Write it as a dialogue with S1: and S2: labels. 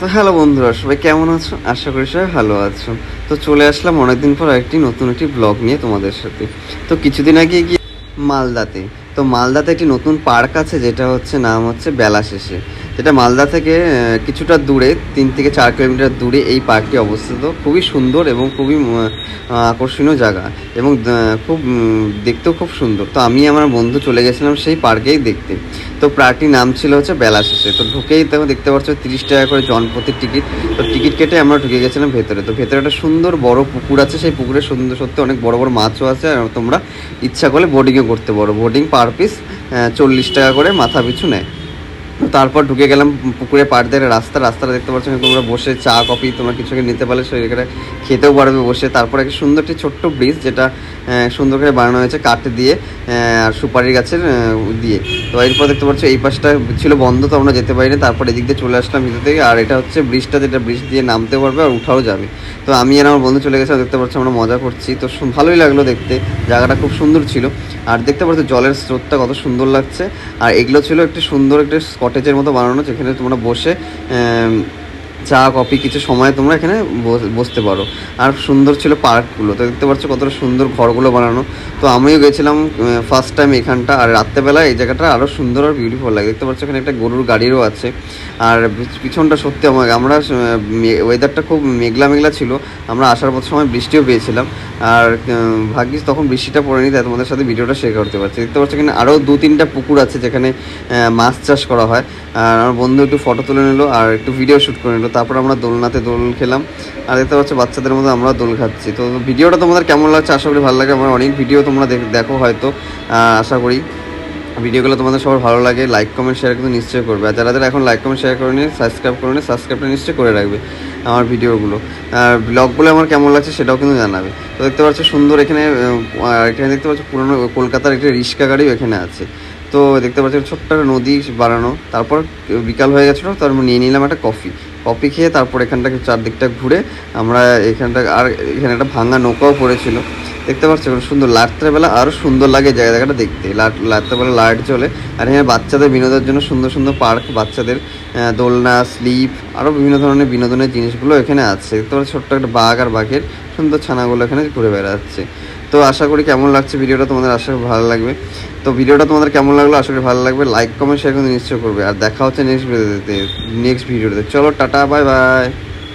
S1: তো হ্যালো বন্ধুরা, সবাই কেমন আছো? আশা করি সবাই ভালো আছো। তো চলে আসলাম অনেকদিন পর নতুন একটি ব্লগ নিয়ে তোমাদের সাথে। তো কিছুদিন আগে গিয়ে মালদাতে, তো মালদাতে একটি নতুন পার্ক আছে, যেটা হচ্ছে নাম হচ্ছে বেলা শেষে, যেটা মালদা থেকে কিছুটা দূরে, 3 থেকে 4 কিলোমিটার দূরে এই পার্কটি অবস্থিত। খুবই সুন্দর এবং খুবই আকর্ষণীয় জায়গা, এবং খুব দেখতেও খুব সুন্দর। তো আমি আমার বন্ধু চলে গেছিলাম সেই পার্কেই দেখতে। তো পার্কটির নাম ছিল হচ্ছে বেলা শেষে। তো ঢুকেই তো দেখতে পাচ্ছ 30 টাকা করে জনপ্রতি টিকিট। তো টিকিট কেটে আমরা ঢুকে গেছিলাম ভেতরে। তো ভেতরে একটা সুন্দর বড় পুকুর আছে, সেই পুকুরে সুন্দর সত্যি অনেক বড় বড় মাছও আছে, আর তোমরা ইচ্ছা করলে বোটিংও করতে পারো। বোটিং পার পিস 40 টাকা করে মাথা পিছু নেয়। তারপর ঢুকে গেলাম পুকুরে পাড় দিয়ে রাস্তাটা দেখতে পাচ্ছ, তোমরা বসে চা কফি তোমরা কিছু নিতে পারলে সেখানে খেতেও পারবে বসে। তারপর একটা সুন্দর একটি ছোট্ট ব্রিজ, যেটা সুন্দর করে বানানো হয়েছে কাঠ দিয়ে আর সুপারি গাছের দিয়ে। তো এরপর দেখতে পাচ্ছ এই পাশটা ছিল বন্ধ, তো আমরা যেতে পারিনি। তারপর এদিক দিয়ে চলে আসলাম ভিতর থেকে। আর এটা হচ্ছে ব্রিজটা, যেটা ব্রিজ দিয়ে নামতে পারবে আর উঠাও যাবে। তো আমি আর আমার বন্ধু চলে গেছিলাম, দেখতে পাচ্ছ আমরা মজা করছি। তো ভালোই লাগলো দেখতে, জায়গাটা খুব সুন্দর ছিল। আর দেখতে পাচ্ছ জলের স্রোতটা কত সুন্দর লাগছে। আর এগুলো ছিল একটি সুন্দর একটি কটেজের মতো বানানো, যেখানে তোমরা বসে চা কফি কিছু সময় তোমরা এখানে বসতে পারো। আর সুন্দর ছিল পার্কগুলো। তো দেখতে পাচ্ছ কতটা সুন্দর ঘরগুলো বানানো। তো আমিও গেছিলাম ফার্স্ট টাইম এখানটা। আর রাত্রেবেলা এই জায়গাটা আরও সুন্দর আর বিউটিফুল লাগে। দেখতে পাচ্ছ এখানে একটা গরুর গাড়িরও আছে। আর পিছনটা সত্যি আমরা ওয়েদারটা খুব মেঘলা মেঘলা ছিল। আমরা আসার পর সময় বৃষ্টিও পেয়েছিলাম। আর ভাগ্যিস তখন বৃষ্টিটা পড়েনি, তাই তোমাদের সাথে ভিডিওটা শেয়ার করতে পারছি। দেখতে পাচ্ছ এখানে আরও 2-3টা পুকুর আছে, যেখানে মাছ চাষ করা হয়। আর আমার বন্ধু একটু ফটো তুলে নিল আর একটু ভিডিও শ্যুট করে নিল। তারপর আমরা দোলনাতে দোল খেলাম। আর দেখতে পাচ্ছ বাচ্চাদের মধ্যে আমরা দোল খাচ্ছি। তো ভিডিওটা তোমাদের কেমন লাগছে আশা করি ভালো লাগে। আমার অনেক ভিডিও তোমরা দেখো হয়তো, আশা করি ভিডিওগুলো তোমাদের সবার ভালো লাগে। লাইক কমেন্ট শেয়ার কিন্তু নিশ্চয়ই করবে। আর যারা এখন লাইক কমেন্ট শেয়ার করে নিয়ে সাবস্ক্রাইব করে নিয়ে সাবস্ক্রাইবটা নিশ্চয়ই করে রাখবে আমার ভিডিওগুলো। আর ব্লগগুলো আমার কেমন লাগছে সেটাও কিন্তু জানাবে। তো দেখতে পাচ্ছ সুন্দর এখানে দেখতে পাচ্ছ পুরোনো কলকাতার একটি রিক্সা গাড়িও এখানে আছে। তো দেখতে পাচ্ছি ছোট্ট একটা নদী বানানো। তারপর বিকাল হয়ে গেছিলো, তারপর নিয়ে নিলাম একটা কফি খেয়ে তারপর এখানটাকে চারদিকটা ঘুরে আমরা আর এখানে একটা ভাঙা নৌকাও পড়েছিল। দেখতে পাচ্ছ সুন্দর, রাত্রেবেলা আরও সুন্দর লাগে জায়গাটা দেখতে। রাত্রেবেলা লাইট জ্বলে। আর এখানে বাচ্চাদের বিনোদনের জন্য সুন্দর সুন্দর পার্ক, বাচ্চাদের দোলনা, স্লিপ, আরও বিভিন্ন ধরনের বিনোদনের জিনিসগুলো এখানে আছে। দেখতে পাচ্ছ ছোট্ট একটা বাঘ আর বাঘের সুন্দর ছানাগুলো এখানে ঘুরে বেড়াচ্ছে। তো আশা করি কেমন লাগছে ভিডিওটা তোমাদের, আশা করি ভালো লাগবে। তো ভিডিওটা তোমাদের কেমন লাগলো আশা করি ভালো লাগবে। লাইক কমেন্ট শেয়ার কিন্তু নিশ্চয় করবে। আর দেখা হচ্ছে নেক্সট ভিডিওতে। চলো টাটা, বাই বাই।